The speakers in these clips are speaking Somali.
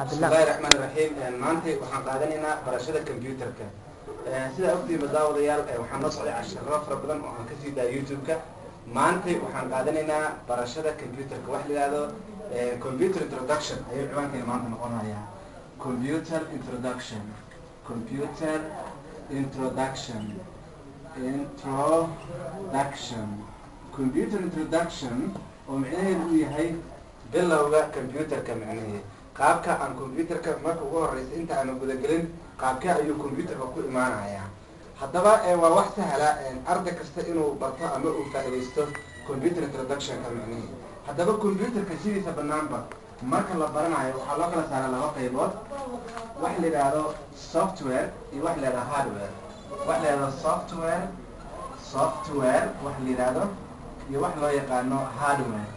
بسم الله الرحمن الرحيم maanta waxaan qaadanaynaa barashada computerka sida ogtiima daawadayaal waxaan la socday casharro fara badan oo aan ka sii daay YouTube-ka maanta waxaan qaadanaynaa barashada computerka wax la yiraahdo computer introduction ayuu ciwaankeena maanta noqonayaa computer introduction computer introduction oo macnaheedu yahay bilowga computerka macnaheedu qaabka aan computerka marka ugu horeysa inta aan gudagelin qaabka ayuu computerka ku imaanayaa haddaba waa wax sahla arday kasta inuu barto ama uu faa'iideysto computer introduction ka macnaheedu haddaba computerka sidiisa banaanba marka la baranayo waxaa loo kala saaraa laba qaybood wax la yiraahdo software iyo wax la yiraahdo hardware wax la yiraahdo software wax la yiraahdo iyo wax loo yaqaano hardware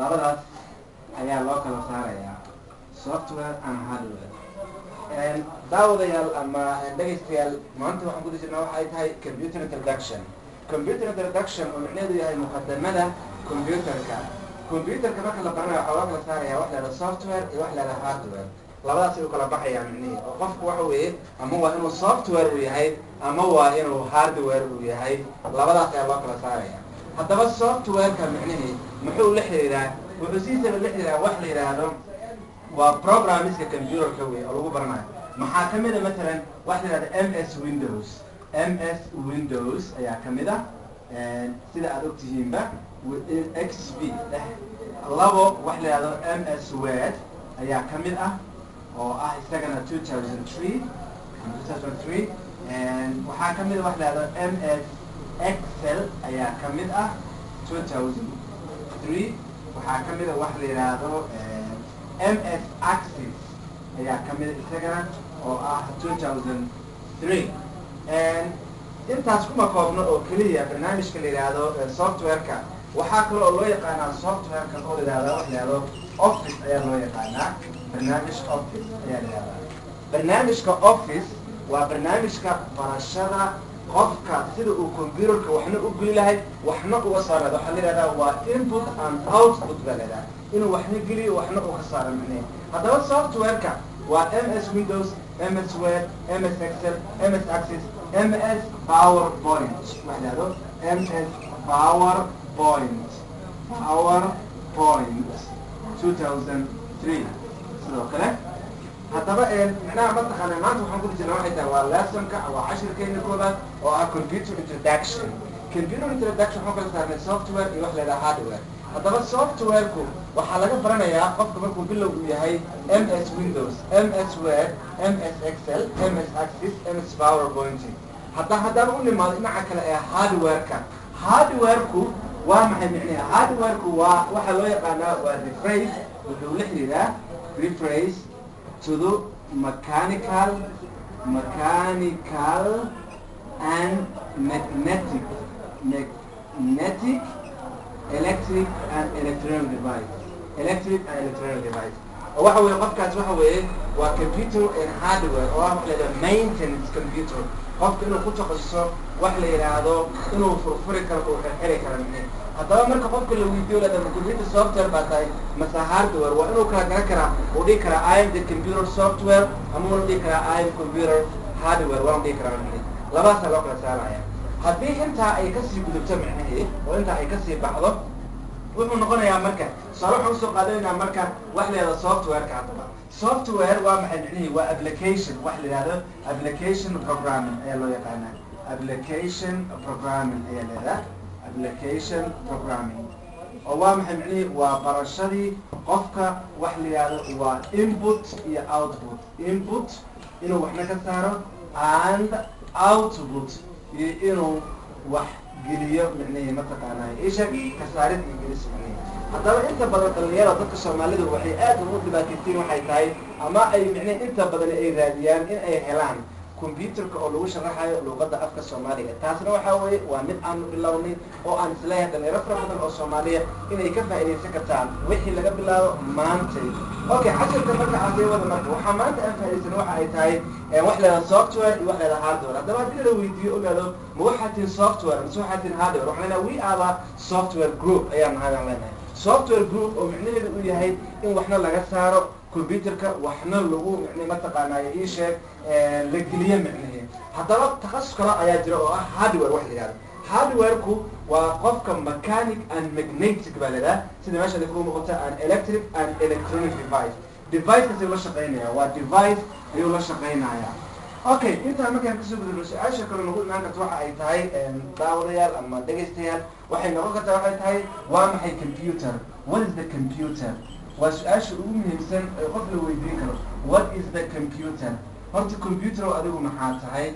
labadaas ayaa loo kala saarayaa software and hardware daawadayaal ama dhegeystayaal maanta waxaan ku jirnaa waxa ay tahay computer introduction oo macnaheedu yahay muqadamada computerka marka la baranayo waxaa loo kala saarayaa wax la yiraahdo software iyo wax la yiraahdo hardware labadaas ayuu kala baxayaa macnaheedu oo qofku waxa weeye ama waa inuu software uu yahay ama waa inuu hardware uu yahay labadaas ayaa loo kala saarayaa haddaba software-ka macnaheedu muxuu la xiriiraa wuxuu siisaba la xiriiraa wax la yiraahdo waa programmiska computerka wey oo lagu baranayo maxaa ka mid a matalan wax la yihahdo ms windows ayaa ka mid ah sida aad ogtihiinba xp labo wax la yihahdo ms word ayaa ka mid ah oo ah isagana 2003 waxaa ka mid a wax la yihahdo ms excel ayaa ka mid ah 2003 waxaa ka mid a wax la yidhaahdo ms access ayaa ka mid a isagana oo ah 2003 intaas kuma koobno oo keliya barnaamijka la yidhaahdo software-ka waxaa kale oo loo yaqaanaa software-ka oo la yidhahdo wax la yidhahdo office ayaa loo yaqaanaa barnaamijka office ayaa la yidhahdaa barnaamijka office waa barnaamijka barashada qofka sida uu computerka waxna u geli lahay waxna uga saaro waxaa la yidhahdaa waa input and output baa la yidhahdaa inuu waxna geliyo waxna uga saaro macnaheedu haddaba software-ka waa ms windows ms word ms excel ms access ms powerpoint wax la yidhahdo ms powerpoint 2003 sidoo kale haddaba macnaha mataqaana maanta waxaan ku jirnaa waxay tahay waa lessonka waa cashirkeena koobaad oo ah computer introduction waxaan kala saarnay software iyo wax la yidhaha hardware haddaba software-ku waxaa laga baranayaa qofka markuu bilow uu yahay ms windows ms word ms excel ms access ms powerpoint haddaan u nimaado dhinaca kale ee hardware-ku waa maxay micnaha hardware-ku waa waxaa loo yaqaanaa waa rephrase wuxuu la xiriiraa rephrase to the mechanical and magnetic electric and electronic device oo waxa weeye qofkaas waxa weeye waa computer and hardware oo ah wax la yidhahdo maintenance computer qofka inuu ku takhasuso wax la yidhaahdo inuu furfuri karo uu xirxiri karo macnaheed haddaba marka qofka la weydiiyo ladama computer software baa tahay mase hardware waa inuu kala garan karaa uu dhihi karaa I am the computer software ama uu dhihi karaa I am computer hardware waa dhihi karaa macnaheed labaasaa loo kala saaraya haddii intaa ay kasii gudubto macnaheed oo intaa ay kasii baxdo wuxuu noqonayaa marka sare waxaan usoo qaadanaynaa marka wax la yidhahdo software-ka haddaba software waa maxay macnaheed waa application wax la yidhahdo application programming ayaa loo yaqaanaa application programming ayaa leedaha application programming oo waa maxay macnaheed waa barashadii qofka wax la yidhahdo waa input iyo output input inuu waxna ka saaro and output iyo inuu wax geliyo macnaheed mataqaanaa isha ka saarid iyo gelis macnaheed haddaba inta badan dhalinyarada dadka soomaalidu waxay aad ugu dhibaataysiin waxay tahay ama ay macnaheed inta badan ay raadiyaan in ay helaan computerka oo lagu sharaxayo luqadda afka soomaaliga taasna waxaa weeye waa mid aanu bilownay oo aan isleeyahay dhalinyaro fara badan oo soomaaliya inay ka faa'iidaysan kartaan wixii laga bilaabo maantay okay cashirka marka aan sii wada marka waxaa maanta aan faa'iidaysan waxa ay tahay wax la yidhahdo software iyo wax la yidhahdo hardware haddaba haddii la weydiiyo ogaado ma waxaa tihin software mise waxaa tihin hardware waxaan leenahay we are software group ayaan nahay aan leenahay software group oo micnaheedu uu yahay in waxna laga saaro كمبيوترك وحنا لغو يعني ما تقانا يشيك لقلية معنيه حتى لو تخصص كلا أيادروا هاردوير واحد يعني هاردويركو وقفك ميكانيك and magnetic بالله سيدي ماشي نقول مقطع an electric and electronic device كسي ولا شقينا و device يولا شقينا يعني اوكي انت ما كان كسو بدل سؤال شكل نقول انك توحى اي تاي داوديال اما دغستيال waxay noqon kartaa waxay tahay waa maxay computer what is the computer وسؤال ugu muhiimsan ee qof la weydiin karo what is the computer horta computer adigu maxaa tahay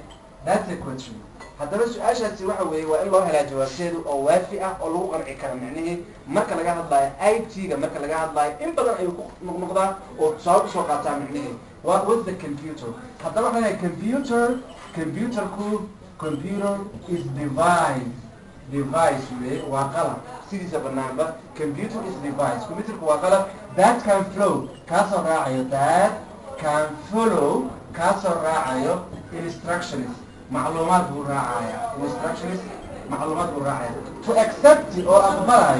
that's a question haddaba su-aashaasi waxa weeye waa in loo helaa jawaabteedu oo waafi ah oo lagu qanci karo macnaheed marka laga hadlayo IT-ga marka laga hadlayo in badan ay ku noqnoqdaa oo tusaale usoo qaataa macnaheed what's the computer haddaba waxa weeye computer is device waa qalab sidiisa banaanba computer is device computerku waa qalab that can follow kaasoo raacayo instructions معلومات براعية instructions معلومات براعية to accept or أقبلها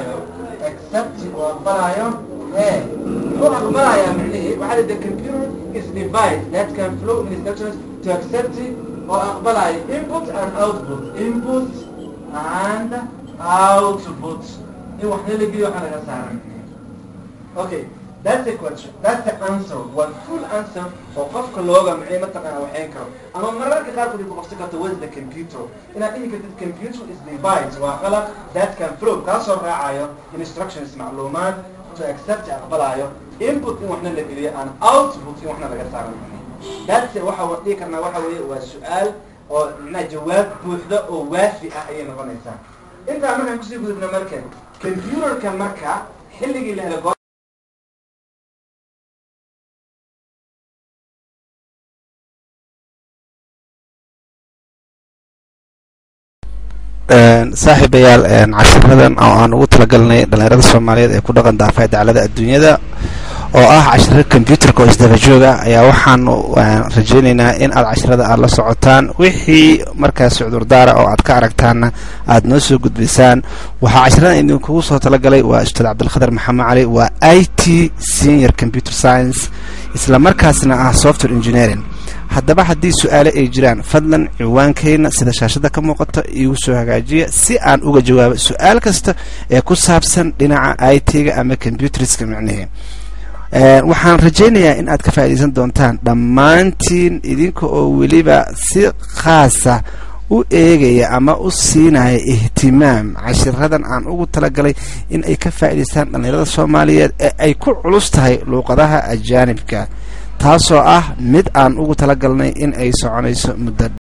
هو أقبلها معنيه وعلى the computer is device that can flow instructions to accept or أقبلها input and output إيه وحنا اللي جيوا حنا قصارا okay that's the question that's the answer one full answer وقفك اللغة معي متقنا وحين كرو أما مرات كثير كنت بقصدك with the computer إن أنك computer is device وخلق that can flow كاسر راعيه instructions معلومات to accept أقبلها input وحنا اللي جيوا and output وحنا اللي قصارا that's waxa wadii karna waxa weeye waa su'aal oo ina jawaab buuxda oo waafi ah ay noqonaysaa inta markaan ku sii gudubno markan computerka marka xilligii la helo saaxiibayaal cashiradan oo aan ugu talagalnay dhalinyarada Soomaaliyeed ee ku dhaqan daafaha dacalada adduunyada oo ah cashirada computerka oo isdaba jooga ayaa waxaan rajaynaynaa in aad cashirada aad la socotaan wixii markaas cudurdaara oo aad ka aragtaan aad noo soo gudbisaan waxa cashirada idinku soo talagalay waa ustaad Abdikhadar Mohammed Ali waa IT senior computer science isla markaasna ah software engineering haddaba haddii su'aalo ay jiraan fadlan ciwaankayna sida shaashada ka muuqato igu soo hagaajiya si aan uga jawaabo su'aal kasta ee ku saabsan dhinaca IT-ga ama computeriska macnaheed waxaan rajaynayaa in aad ka faa'iideysan doontaan dhammaantiin idinka oo weliba si khaasa u eegaya ama u siinaya ihtimaam cashiradan aan ugu talagalay in ay ka faa'iideystaan dhalinyarada Soomaaliyeed ee ay ku culus tahay luqadaha ajaanibka taasoo ah mid aan ugu talagalnay in ay soconayso muddo